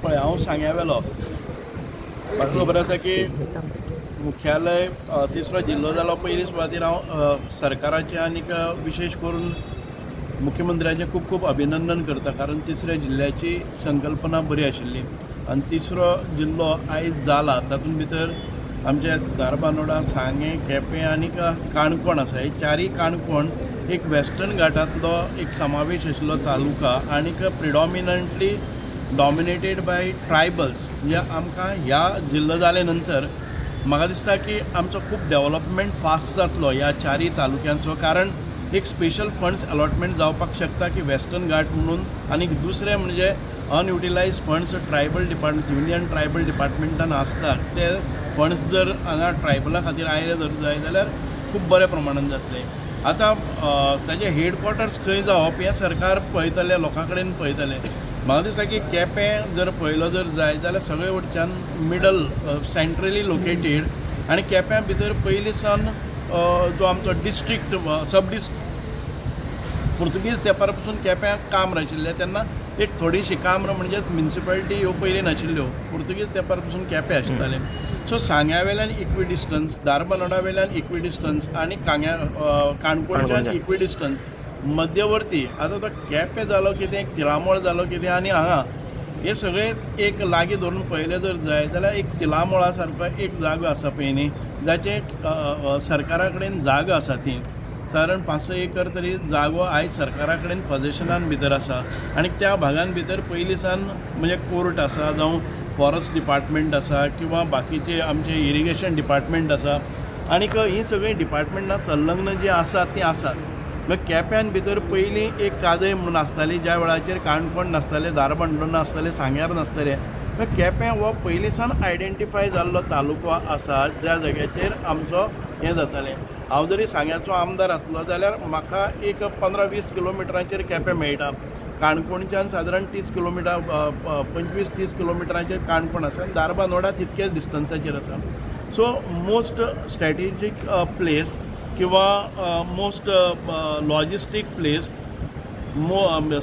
पळय हांव सांग्यावेलो म्हाका खबर आसा की मुख्यालय तिसरो जिल्लो जालो पयली सुवातेर हांव सरकाराचें आनीक विशेष करून मुख्यमंत्र्याचें खूब खूब अभिनंदन करता कारण तिसऱ्या जिल्ल्याची संकल्पना बरी आशिल्ली आनी तिसरो जिल्लो आयज जाला तातूंत भितर आमचे धारबांदोडा सांगे केपें आनीक काणकोण आसा हे चारय काणकोण एक वेस्टर्न घाटांतलो एक समावेश आशिल्लो तालुका आनीक प्रिडॉमिनंटली डॉमिनेटेड बाय ट्रायबल्स म्हणजे आमकां ह्या जिल्लो जाले नंतर म्हाका दिसता की आमचो खूब डेव्हलपमेंट फास्ट जातलो ह्या चारय तालुक्यांचो कारण एक स्पेशल फंड्स अलॉटमेंट जावपाक शकता की वेस्टर्न घाट म्हणून आनी दुसरें म्हणजे unutilised funds tribal department union tribal डिपार्टमेंटान आसता ते फंड्स जर हांगा ट्रायबला खातीर आयले जर जाय जाल्यार खूब बऱ्या प्रमाणान जातले आतां ताजे हेडक्वॉर्टर्स खंय जावप हें सरकार पळयतले लोकां कडेन पळयतले म्हाका दिसता की केपें जर पळयलो जर जाय जाल्यार सगळे वटच्यान मिडल सेंट्रली लोकेटेड आनी केप्यां भितर पयलीं सावन जो आमचो डिस्ट्रिक्ट सब डिस्ट्रिक्ट पुर्तुगीज तेंपार पसून केप्यां काम्र आशिल्ले तेन्ना एक थोडीशी काम्र म्हणजे म्युनिसिपालिटी ह्यो पयलीं नाशिल्ल्यो पुर्तुगीज तेंपार पसून केपें आशिल्ले सो सांग्या वेल्यान इक्वी डिस्टन्स धारबांदोडा वेल्यान इक्वी डिस्टन्स आनी काणकोणच्यान इक्वी डिस्टन्स मध्यवर्ती आतां तो केपें जालो कितें तिलामोळ जालो कितें आनी हांगा हे सगळे एक लागीं धरून पळयलें जर जाय जाल्यार एक तिलामोळा सारको एक जागो आसा पळय न्ही जाचे सरकारा कडेन जागा आसा ती सादारण 5-6 एकर तरी जागो आयज सरकारा कडेन पोजेशनान भितर आसा आनी त्या भागान भितर पयलीं सावन म्हणजे कोर्ट आसा जावं फॉरेस्ट डिपार्टमेंट आसा किंवा बाकीचे आमचे इरिगेशन डिपार्टमेंट आसा आनीक ही सगळीं डिपार्टमेंटां संलग्न जी आसात ती आसात केप्यान भितर पयलीं एक काजय म्हणून आसताली ज्या वेळाचेर काणकोण नासताले धारबांदोडा नासताले सांग्यार नासताले केपें हो पयलीं सावन आयडेंटिफाय जाल्लो तालुको आसा ज्या जाग्याचेर आमचो हें जातालें हांव जरी सांग्याचो आमदार आसलो जाल्यार म्हाका एक 15-20 किलोमिटराचेर केपें मेळटा काणकोणच्यान सादारण 30 किलोमिटर 25-30 किलोमिटराचेर काणकोण आसा आनी धारबांदोडा तितकेच डिस्टन्साचेर आसा सो मोस्ट स्ट्रॅटेजीक प्लेस किंवा most logistic place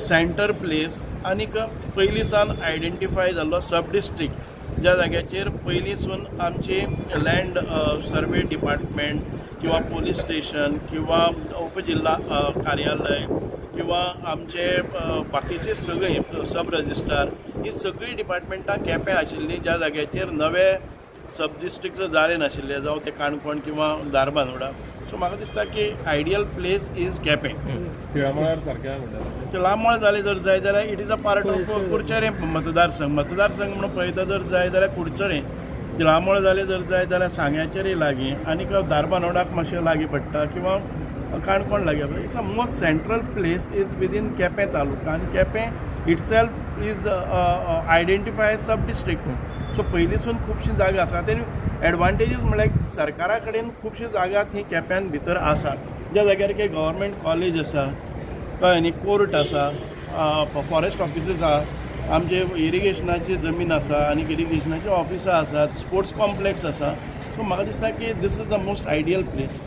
centre place आनीक पयलीं सावन आयडेंटिफाय जाल्लो सब डिस्ट्रिक्ट ज्या जाग्याचेर पयलींसून आमची लँड सर्वे डिपार्टमेंट किंवा पोलीस स्टेशन किंवा उपजिल्ला कार्यालय किंवा आमचे बाकीचे सगळे सब रजिस्ट्रार ही सगळीं डिपार्टमेंटां केपें आशिल्लीं ज्या जाग्याचेर नवे सब डिस्ट्रिक्ट जाले नाशिल्ले जावं ते काणकोण किंवा धारबांदोडा सो म्हाका दिसता की ideal place is Quepem Tilamol जालें जर जाय जाल्यार it is a part of Curchorem मतदारसंघ म्हणून पळयता जर जाय जाल्यार कुडचरें तिळामोळ जालें जर जाय जाल्यार सांग्याचेरय लागीं आनीक धारबांदोडाक मातशें लागीं पडटा किंवा काणकोण लागीं पडटा it's a most central place is within Quepem taluka आनी Quepem itself is identify sub district so पयलींसून खुबशीं जागा आसा तेणी एडवांटेजीस म्हळ्यार सरकारा कडेन खुबशीं जागा थंय केप्यान भितर आसा ज्या जाग्यार की गव्हर्मेंट कॉलेज आसा कळ्ळें न्ही कोर्ट आसा फॉरेस्ट ऑफिसीस आसा आमचे इरिगेशनाची जमीन आसा आनी इरिगेशनाची ऑफिसां आसात स्पोर्ट्स कॉम्प्लेक्स आसा सो म्हाका दिसता की this is the most ideal place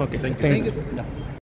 okay thank you